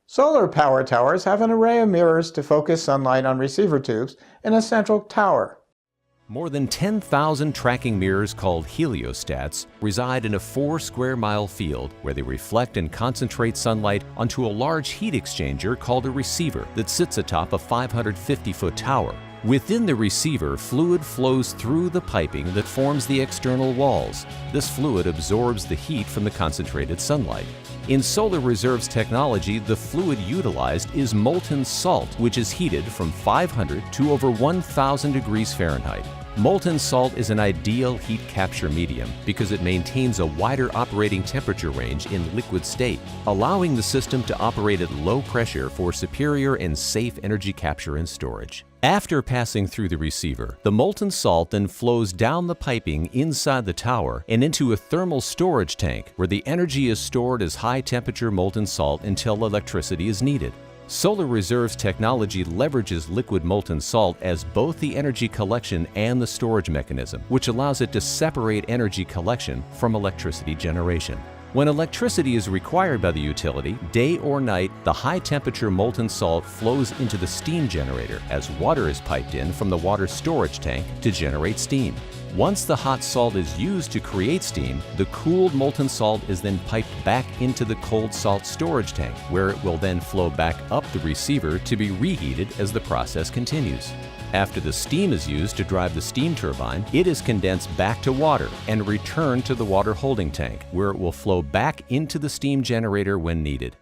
Solar power towers have an array of mirrors to focus sunlight on receiver tubes in a central tower. More than 10,000 tracking mirrors called heliostats reside in a 4 square mile field where they reflect and concentrate sunlight onto a large heat exchanger called a receiver that sits atop a 550-foot tower. Within the receiver, fluid flows through the piping that forms the external walls. This fluid absorbs the heat from the concentrated sunlight. In Solar Reserve's technology, the fluid utilized is molten salt, which is heated from 500 to over 1,000 degrees Fahrenheit. Molten salt is an ideal heat capture medium because it maintains a wider operating temperature range in liquid state, allowing the system to operate at low pressure for superior and safe energy capture and storage. After passing through the receiver, the molten salt then flows down the piping inside the tower and into a thermal storage tank where the energy is stored as high-temperature molten salt until electricity is needed. Solar Reserve's technology leverages liquid molten salt as both the energy collection and the storage mechanism, which allows it to separate energy collection from electricity generation. When electricity is required by the utility, day or night, the high-temperature molten salt flows into the steam generator as water is piped in from the water storage tank to generate steam. Once the hot salt is used to create steam, the cooled molten salt is then piped back into the cold salt storage tank, where it will then flow back up the receiver to be reheated as the process continues. After the steam is used to drive the steam turbine, it is condensed back to water and returned to the water holding tank, where it will flow back into the steam generator when needed.